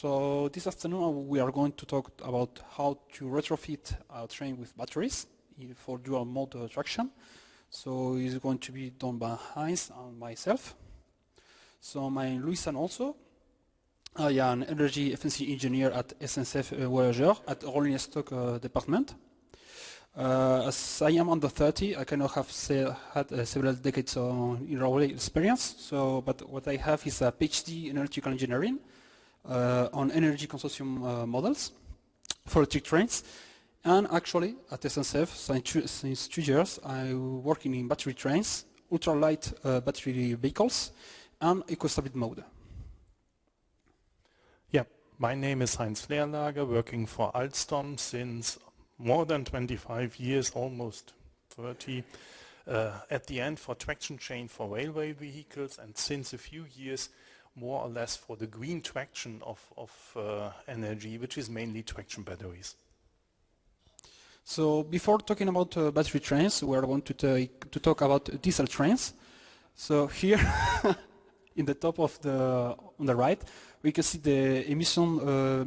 So this afternoon we are going to talk about how to retrofit a train with batteries for dual mode traction. So it's going to be done by Heinz and myself. So my name is Luis Alonso. I am an energy efficiency engineer at SNCF Voyageur at rolling stock department. As I am under 30, I kind of have had several decades in railway experience. So, but what I have is a PhD in electrical engineering on energy consortium models for electric trains. And actually, at SNCF, since 2 years, I'm working in battery trains, ultralight battery vehicles, and eco-stability mode. Yeah, my name is Heinz Fleerlager, working for Alstom since more than 25 years, almost 30, at the end for traction chain for railway vehicles, and since a few years more or less for the green traction of energy, which is mainly traction batteries. So before talking about battery trains, we are going to talk about diesel trains. So here, in the top of on the right, we can see the emission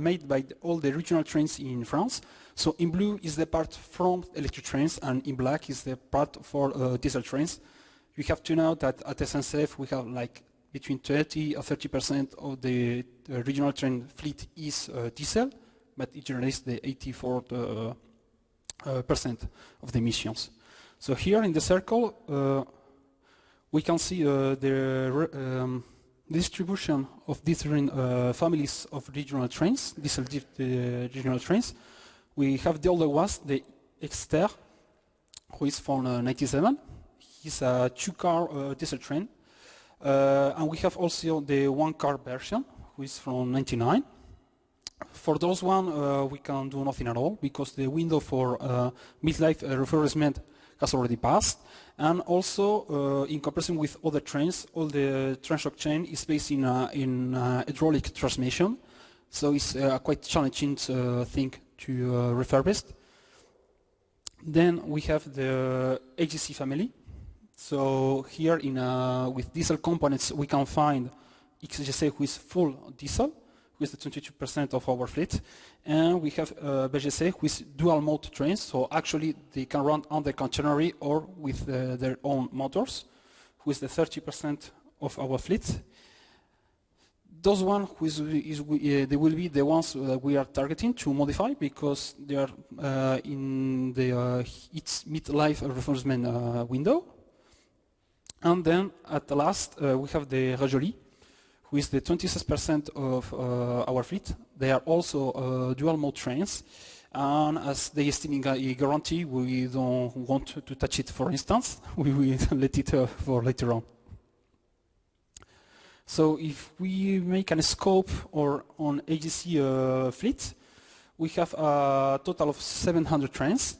made by all the regional trains in France. So in blue is the part from electric trains, and in black is the part for diesel trains. You have to know that at SNCF we have like between 30 or 30% of the regional train fleet is diesel, but it generates the 84% of the emissions. So here in the circle, we can see the distribution of different families of regional trains, diesel regional trains. We have the older ones, the Exter, who is from 97. He's a 2-car diesel train. And we have also the 1-car version, who is from 99. For those one, we can do nothing at all because the window for midlife refurbishment has already passed. And also, in comparison with other trains, all the transhook chain is based in hydraulic transmission. So it's a quite challenging thing to refurbish. Then we have the AGC family. So here with diesel components, we can find XGC who is full diesel, with the 22% of our fleet, and we have BGC with dual mode trains, so actually they can run on the catenary or with their own motors, who is the 30% of our fleet. Those ones, they will be the ones that we are targeting to modify because they are in its mid-life refurbishment window. And then at the last, we have the Rajoli, who is the 26% of our fleet. They are also dual mode trains, and as they estimate a guarantee, we don't want to touch it, for instance. We will let it for later on. So if we make a scope or on AGC fleet, we have a total of 700 trains.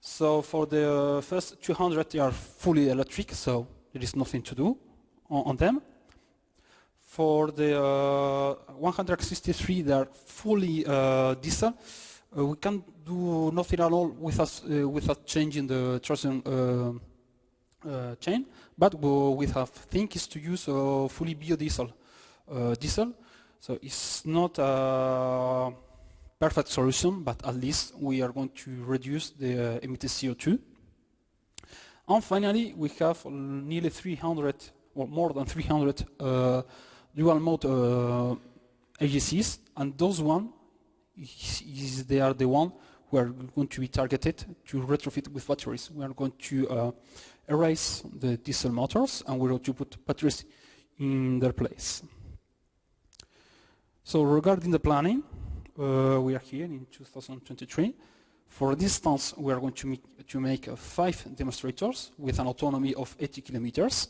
So for the first 200, they are fully electric, so there is nothing to do on them. For the 163 that are fully diesel, we can do nothing at all without changing the traction chain. But we have things to use fully biodiesel diesel. So it's not a perfect solution, but at least we are going to reduce the emitted CO2. And finally, we have nearly 300 or more than 300 dual mode AGCs, and those they are the one who are going to be targeted to retrofit with batteries. We are going to erase the diesel motors, and we're going to put batteries in their place. So regarding the planning, we are here in 2023. For this instance, we are going to make 5 demonstrators with an autonomy of 80 kilometers.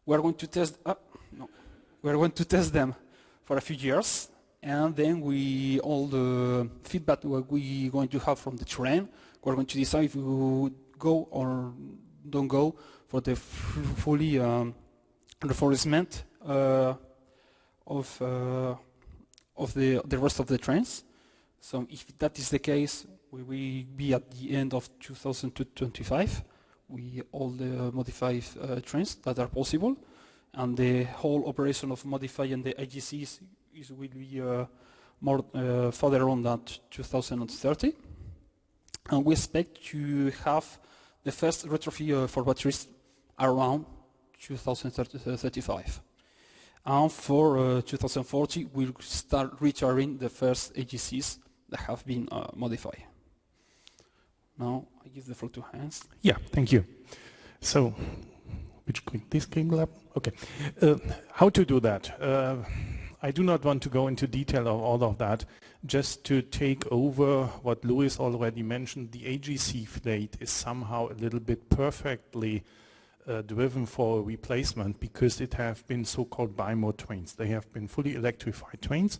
We are going to test. We are going to test them for a few years, and then all the feedback we're going to have from the terrain, we're going to decide if we would go or don't go for the fully refurbishment of the rest of the trains. So if that is the case, we will be at the end of 2025 with all the modified trains that are possible. And the whole operation of modifying the AGCs it will be more further on than 2030. And we expect to have the first retrofit for batteries around 2035. And for 2040, we'll start retiring the first AGCs that have been modified. Now, I give the floor to Hans. Yeah, thank you. So, this cable up? Okay. How to do that? I do not want to go into detail of all of that. Just to take over what Louis already mentioned, the AGC fleet is somehow a little bit perfectly driven for a replacement because it have been so-called bi-mode trains. They have been fully electrified trains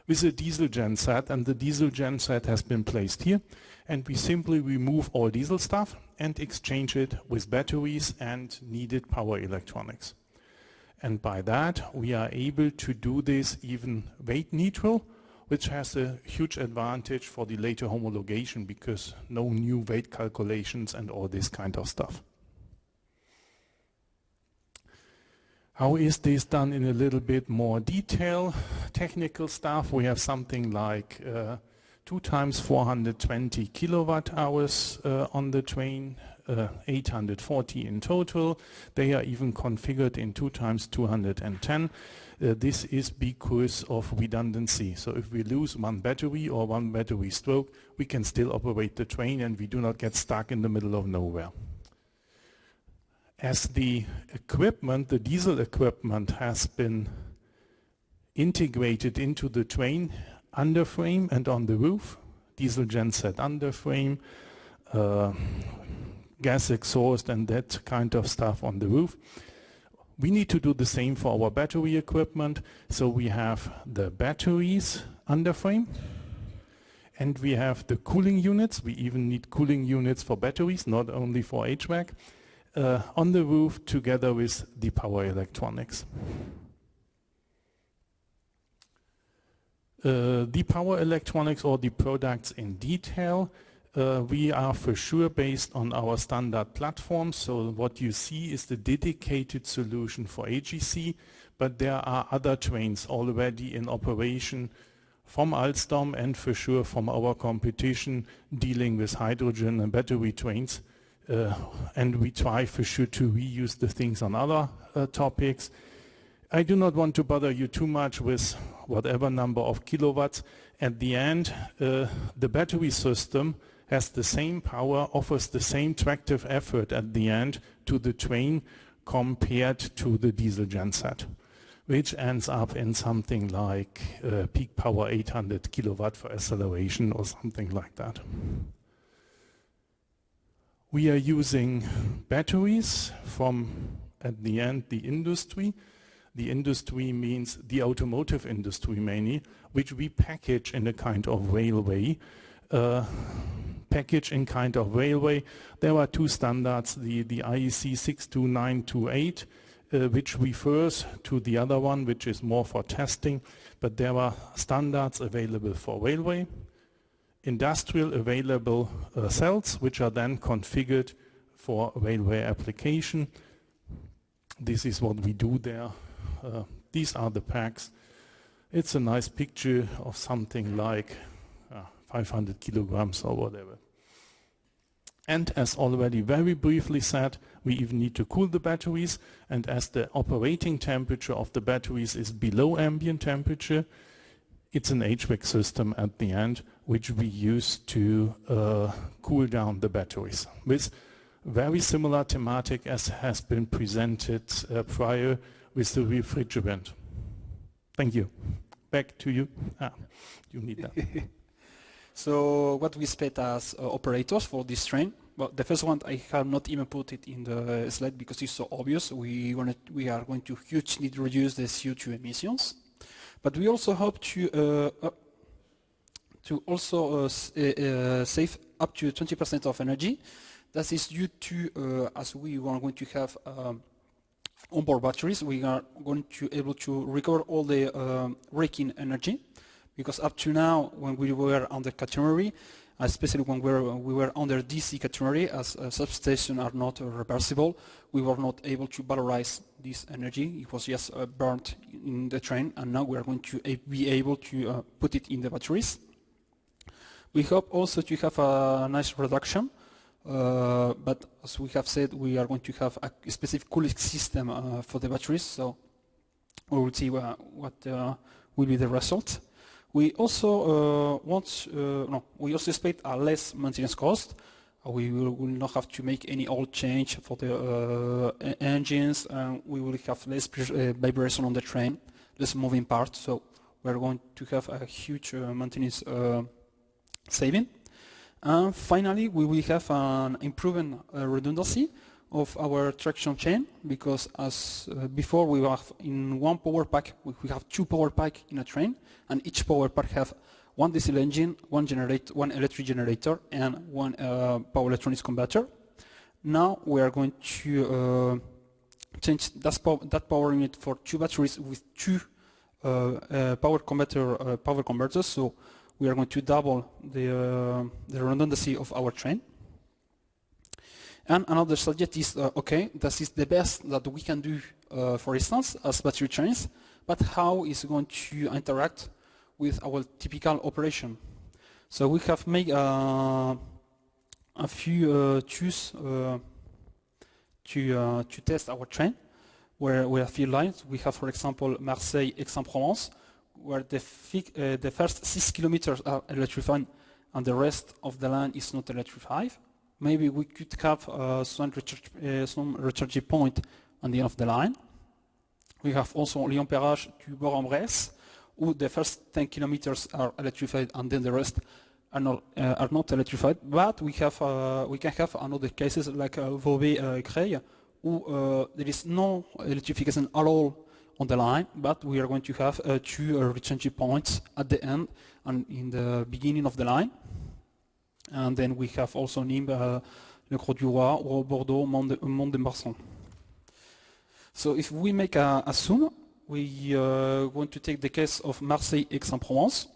with a diesel genset, and the diesel genset has been placed here, and we simply remove all diesel stuff and exchange it with batteries and needed power electronics. And by that we are able to do this even weight neutral, which has a huge advantage for the later homologation because no new weight calculations and all this kind of stuff. How is this done in a little bit more detail? Technical stuff, we have something like 2 times 420 kilowatt hours on the train, 840 in total. They are even configured in 2 times 210. This is because of redundancy. So if we lose one battery or one battery stroke, we can still operate the train and we do not get stuck in the middle of nowhere. As the equipment, the diesel equipment has been integrated into the train underframe and on the roof, diesel genset underframe, gas exhaust and that kind of stuff on the roof. We need to do the same for our battery equipment. So we have the batteries underframe and we have the cooling units. We even need cooling units for batteries, not only for HVAC. On the roof together with the power electronics. The power electronics or the products in detail, we are for sure based on our standard platform. So what you see is the dedicated solution for AGC, but there are other trains already in operation from Alstom and for sure from our competition dealing with hydrogen and battery trains. And we try for sure to reuse the things on other topics. I do not want to bother you too much with whatever number of kilowatts. At the end, the battery system has the same power, offers the same tractive effort at the end to the train compared to the diesel genset, which ends up in something like peak power 800 kilowatt for acceleration or something like that. We are using batteries from, at the end, the industry. The industry means the automotive industry mainly, which we package in a kind of railway. There are 2 standards, the IEC 62928, which refers to the other one, which is more for testing, but there are standards available for railway. Industrial available cells, which are then configured for railway application. This is what we do there. These are the packs. It's a nice picture of something like 500 kilograms or whatever. And as already very briefly said, we even need to cool the batteries, and as the operating temperature of the batteries is below ambient temperature, it's an HVAC system at the end, which we use to cool down the batteries with very similar thematic as has been presented prior with the refrigerant. Thank you. Back to you. You need that. So what we expect as operators for this train? Well, the first one, I have not even put it in the slide because it's so obvious. We are going to hugely reduce the CO2 emissions. But we also hope to also save up to 20% of energy. That is due to, as we are going to have onboard batteries, we are going to be able to recover all the raking energy. Because up to now, when we were on the catenary, especially when we were under DC category, as substations are not reversible. We were not able to valorize this energy. It was just burnt in the train, and now we are going to be able to put it in the batteries. We hope also to have a nice reduction, but as we have said, we are going to have a specific cooling system for the batteries, so we will see what will be the result. We also we also expect a less maintenance cost. We will not have to make any oil change for the engines, and we will have less vibration on the train, less moving parts. So we are going to have a huge maintenance saving. And finally, we will have an improving redundancy of our traction chain, because as before we have in one power pack, we have two power packs in a train, and each power pack have one diesel engine, one electric generator, and one power electronics converter. Now we are going to change that power unit for two batteries with two power converters. So we are going to double the redundancy of our train. And another subject is, okay, this is the best that we can do, for instance, as battery trains, but how is it going to interact with our typical operation? So we have made a few choose to test our train, where we have a few lines. We have, for example, Marseille, Aix-en-Provence, where the first 6 kilometers are electrified and the rest of the line is not electrified. Maybe we could have some recharge point on the end of the line. We have also Lyon-Perrache to Bourg-en-Bresse, where the first 10 kilometers are electrified and then the rest are not electrified. But we can have another cases like Vauban-Creil, where there is no electrification at all on the line, but we are going to have two recharge points at the end and in the beginning of the line. And then we have also Nîmes, Le Croix-du-Roi, or Bordeaux, Mont-de-Marsan. So if we make a zoom, we want to take the case of Marseille, Aix-en-Provence.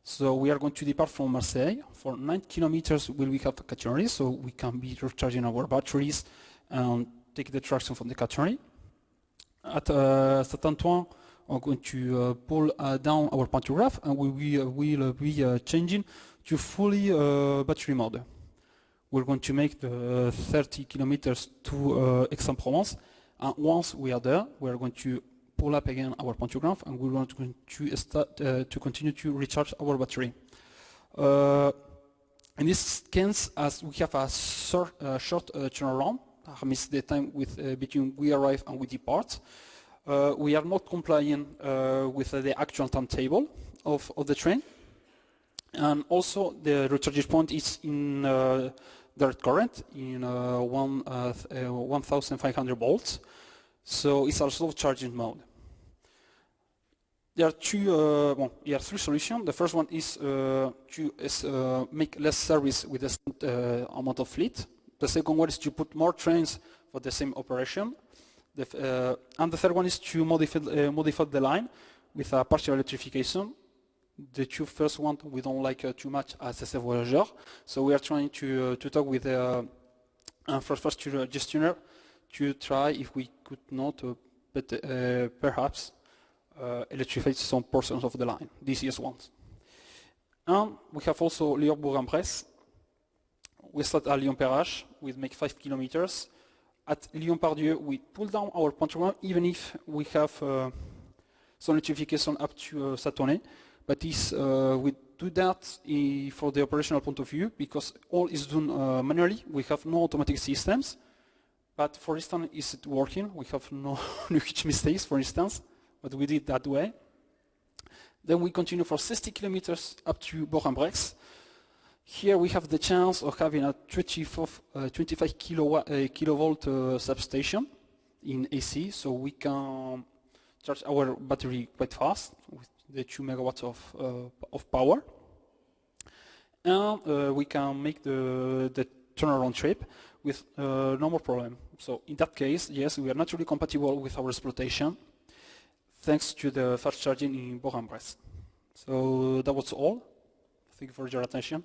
So we are going to depart from Marseille. For 9 kilometers we have a catenary, so we can be recharging our batteries and take the traction from the catenary. At Saint-Antoine, we're going to pull down our pantograph, and we will be changing to fully battery mode. We're going to make the 30 kilometers to Aix-en-Provence, and once we are there, we are going to pull up again our pantograph, and we're going to start to continue to recharge our battery. In this case, as we have a short turnaround, means the time between we arrive and we depart, we are not complying with the actual timetable of the train. And also the recharge point is in direct current in 1500 volts, so it's a slow charging mode. There are three solutions. The first one is to make less service with the same amount of fleet. The second one is to put more trains for the same operation. And the third one is to modify the line with a partial electrification. The two first ones we don't like too much as SNCF Voyageurs, so we are trying to talk with the infrastructure gestioner to try if we could not, perhaps electrify some portions of the line, DCS ones. And we have also Lyon-Bourg-en-Bresse. We start at Lyon-Perrache, we make 5 kilometers. At Lyon-Pardieu, we pull down our pantograph, even if we have some electrification up to Satonnet. But we do that for the operational point of view, because all is done manually. We have no automatic systems. But for instance, is it working? We have no huge mistakes, for instance, but we did that way. Then we continue for 60 kilometers up to Bourg-en-Bresse. Here we have the chance of having a 25 kilovolt substation in AC, so we can charge our battery quite fast with the 2 megawatts of power. And we can make the turnaround trip with no more problem. So in that case, yes, we are naturally compatible with our exploitation, thanks to the fast charging in Bourg-en-Bresse. So that was all. Thank you for your attention.